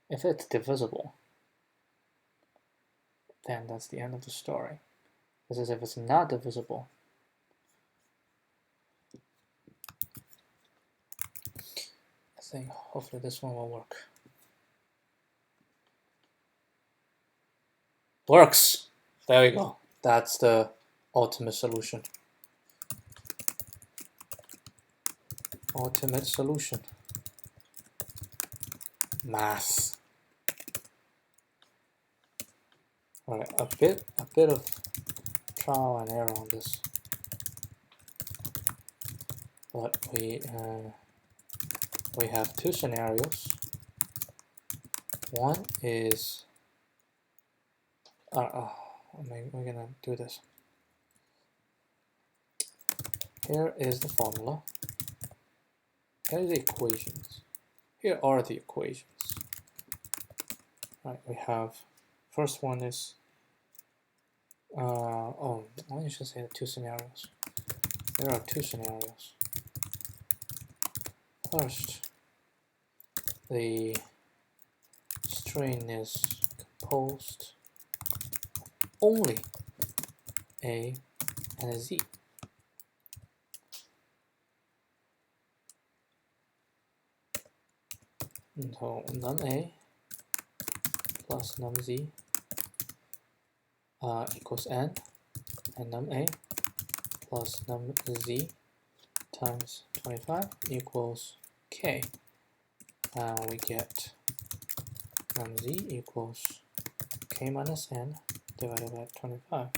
[SPEAKER 1] if it's divisible, then that's the end of the story. This is if it's not divisible. I think hopefully this one will work. Works! There we go. That's the ultimate solution. Ultimate solution. Math. Alright, a bit of trial and error on this. But we have two scenarios. One is we're gonna do this. Here is the formula. Here are the equations. Here are the equations. Right, we have first one is oh, why don't you just say the two scenarios? There are two scenarios. First, the string is composed only A and a Z. So num A plus num Z equals n, and num A plus num Z times 25 equals k. We get num Z equals k minus n divided by 25.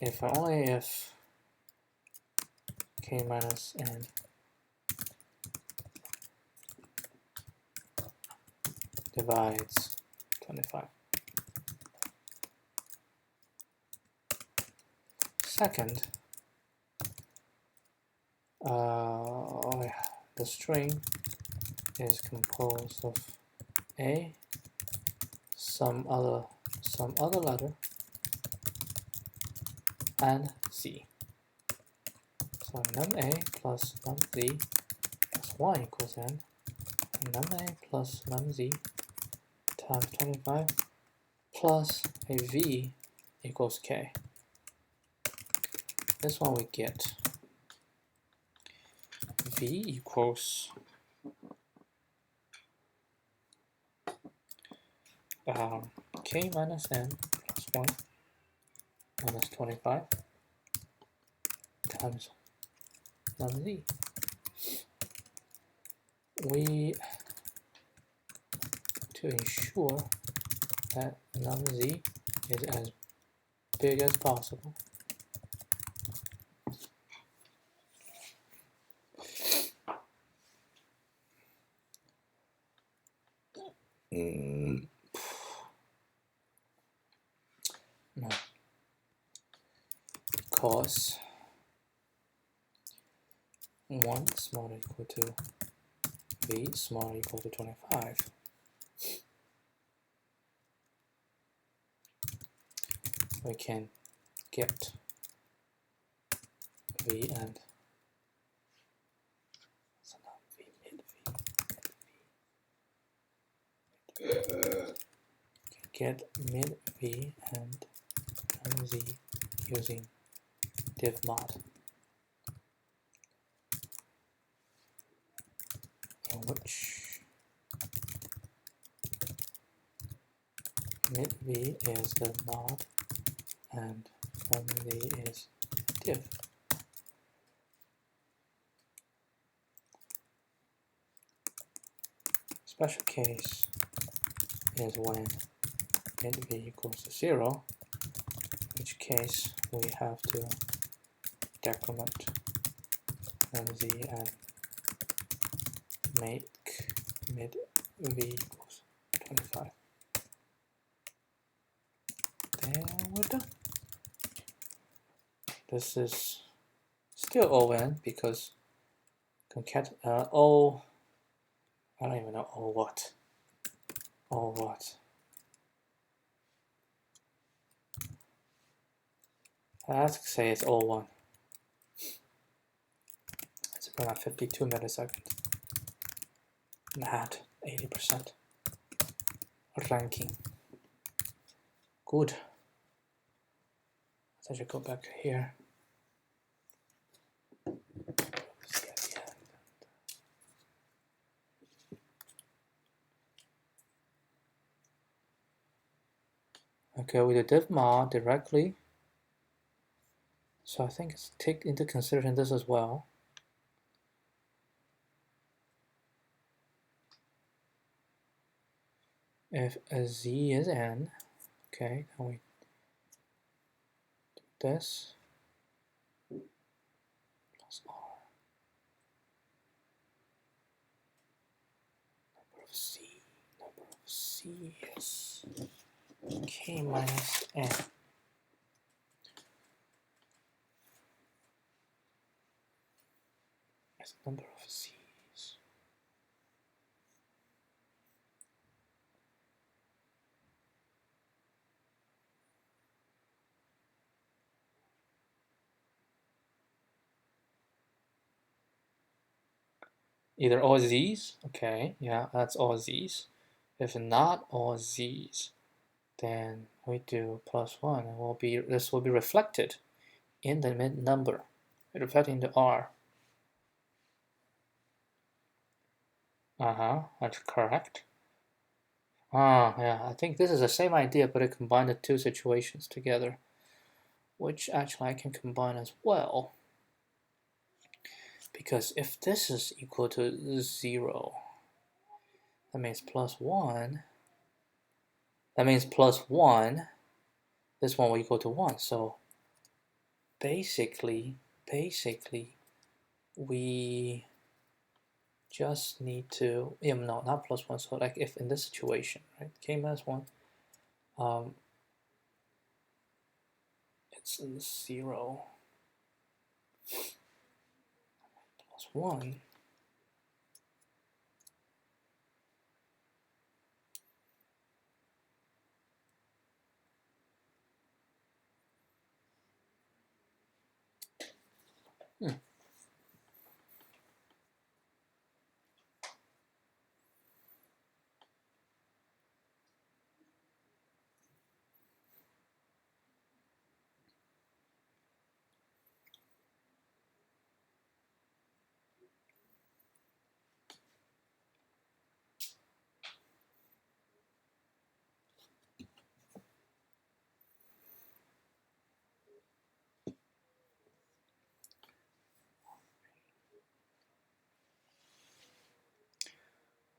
[SPEAKER 1] If only if k minus n divides 25. Second, the string is composed of A, some other letter, and Z. So num A plus num Z plus y equals n, and num A plus num Z times 25 plus a V equals k. This one we get V equals k minus n plus 1 minus 25 times num Z. To ensure that num Z is as big as possible, no, because 1 smaller equal to V smaller equal to 25. We can get V and V mid V. Get mid V and num Z using div mod, in which mid V is the mod and num Z is div. Special case is when mid V equals to 0, in which case we have to decrement num Z and make mid V equals 25. Then we're done. This is still O(n) because concat O, I don't even know O what. O what? Let's say it's O1. It's around 52 milliseconds. Mad. 80% ranking. Good. So I should go back here. Okay, with the div mod directly. So I think it's take into consideration this as well. If a z is n, okay, then we do this plus r. Number of c is k minus n. As number of c's. Either all z's, okay, yeah, that's all z's. If not all z's, then we do +1, and this will be reflected in the mid number, reflecting the r. That's correct. Yeah, I think this is the same idea, but I combine the two situations together, which actually I can combine as well. Because if this is equal to 0, that means +1. That means +1. This one will equal to 1. So basically, we just need to, no, not +1. So like if in this situation, right, k minus 1, it's 0 +1.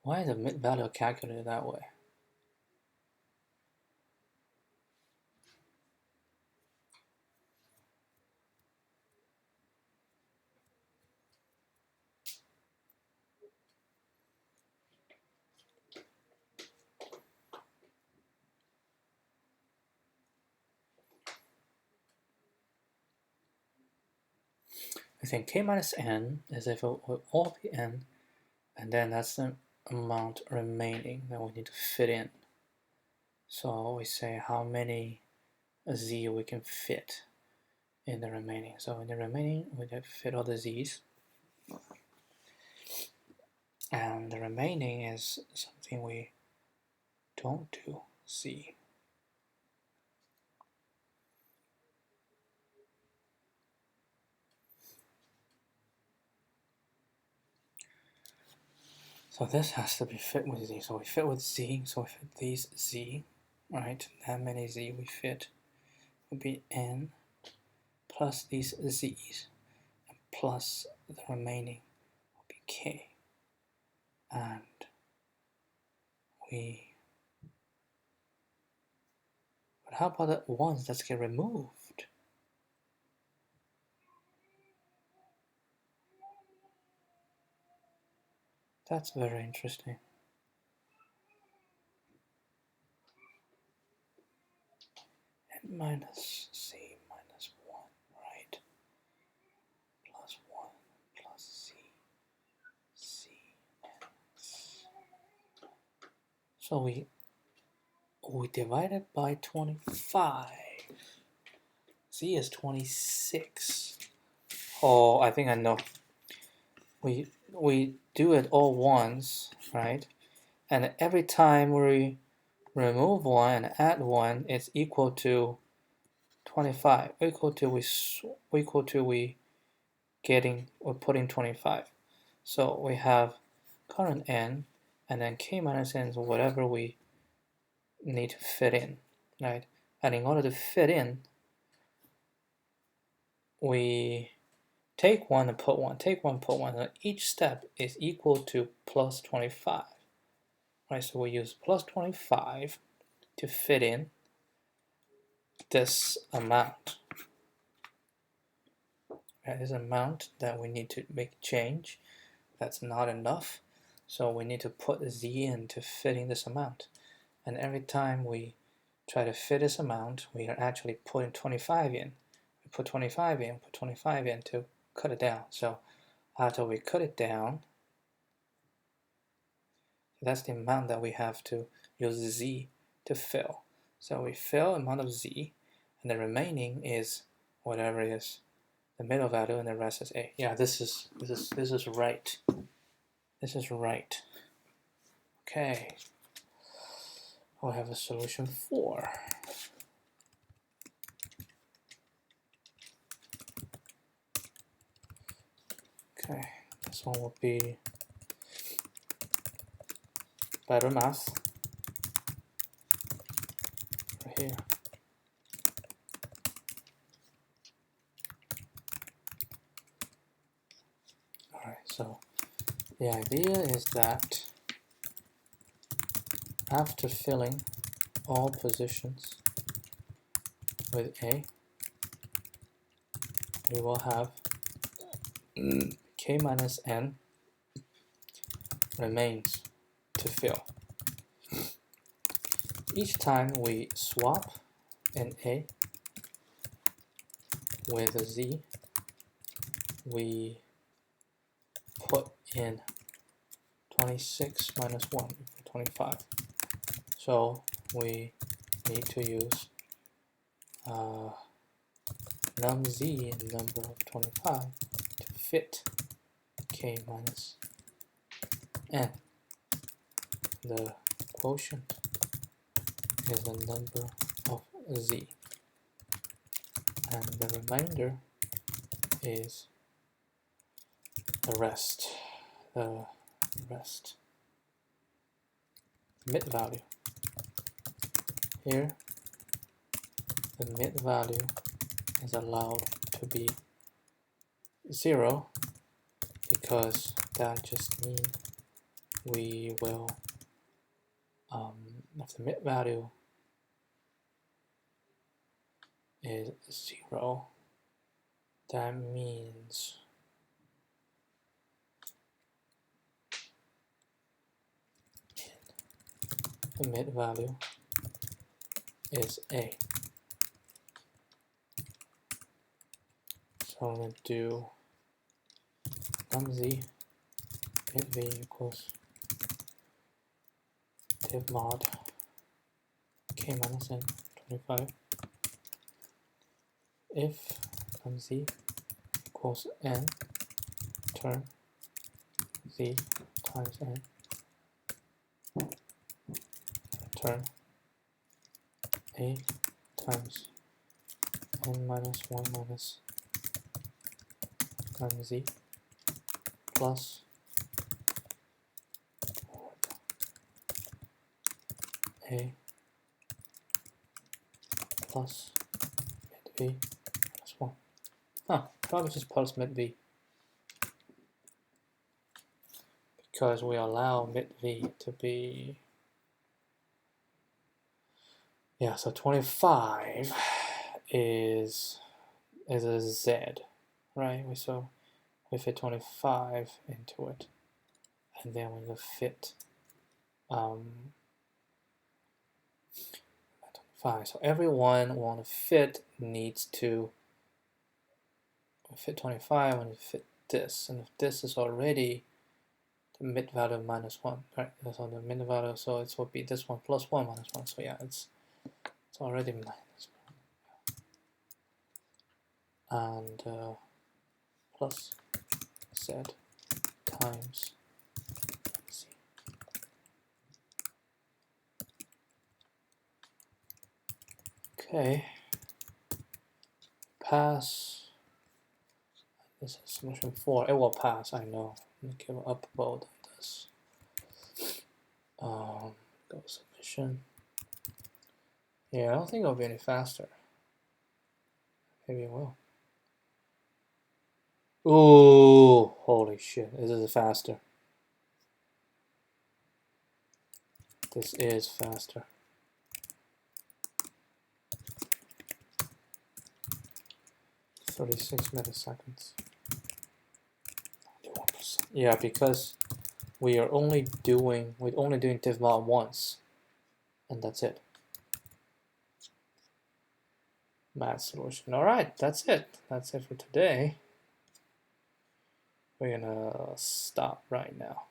[SPEAKER 1] Why is the mid value calculated that way? I think k minus n is if it will all be n, and then that's the amount remaining that we need to fit in. So we say how many z we can fit in the remaining. So in the remaining, we have to fit all the z's. And the remaining is something we don't do, z. So this has to be fit with z. So we fit with z, so we fit these z, right? How many z we fit would be n plus these z's, and plus the remaining will be k. And but how about the ones that get removed? That's very interesting. N minus c minus 1, right? Plus 1 plus c minus. So we divide it by 25. Z is 26. Oh, I think I know. We do it all once, right? and every time we remove one and add one, it's equal to 25, equal to we getting or putting 25. So we have current n, and then k minus n is whatever we need to fit in, right? And in order to fit in, we take one and put one, take one, put one, and each step is equal to plus 25, right? So we use plus 25 to fit in this amount, right? This amount that we need to make change. That's not enough, so we need to put z in to fit in this amount. And every time we try to fit this amount, we are actually putting 25 in. We put 25 in, put 25 in to cut it down. So after we cut it down, that's the amount that we have to use z to fill. So we fill amount of z, and the remaining is whatever is the middle value, and the rest is a. Yeah, this is right. This is right. Okay. We'll have a solution 4. Okay, this one will be better math right here. Alright, so the idea is that after filling all positions with A, we will have k minus n remains to fill. Each time we swap an A with a Z, we put in 26 minus 1 equals 25. So we need to use num z, number of 25, to fit k minus n. The quotient is the number of z, and the remainder is the rest. The rest. Mid value. Here, the mid value is allowed to be 0 because that just means we will, if the mid value is 0, that means the mid value is A. So I'm going to do num z mid v equals div mod k minus n 25 if num z equals n turn z times n turn a times n minus 1 minus num z plus a plus mid v plus 1. Probably just plus mid v, because we allow mid v to be, yeah, so 25 is a z, right? So we fit 25 into it, and then we will fit 25. So everyone want to fit needs to fit 25 and fit this, and if this is already the mid value minus 1, right? That's on the mid value, so it will be this one plus 1 minus 1. So yeah, it's already minus 1. And plus z times z. Okay. Pass. This is solution 4. It will pass, I know. Let me give an upvote on this. Go submission. Yeah, I don't think it'll be any faster. Maybe it will. Ooh, holy shit. This is faster. This is faster. 36 milliseconds. 91%. Yeah, because we're only doing divmod once, and that's it. Math solution. All right, that's it. That's it for today. We're gonna stop right now.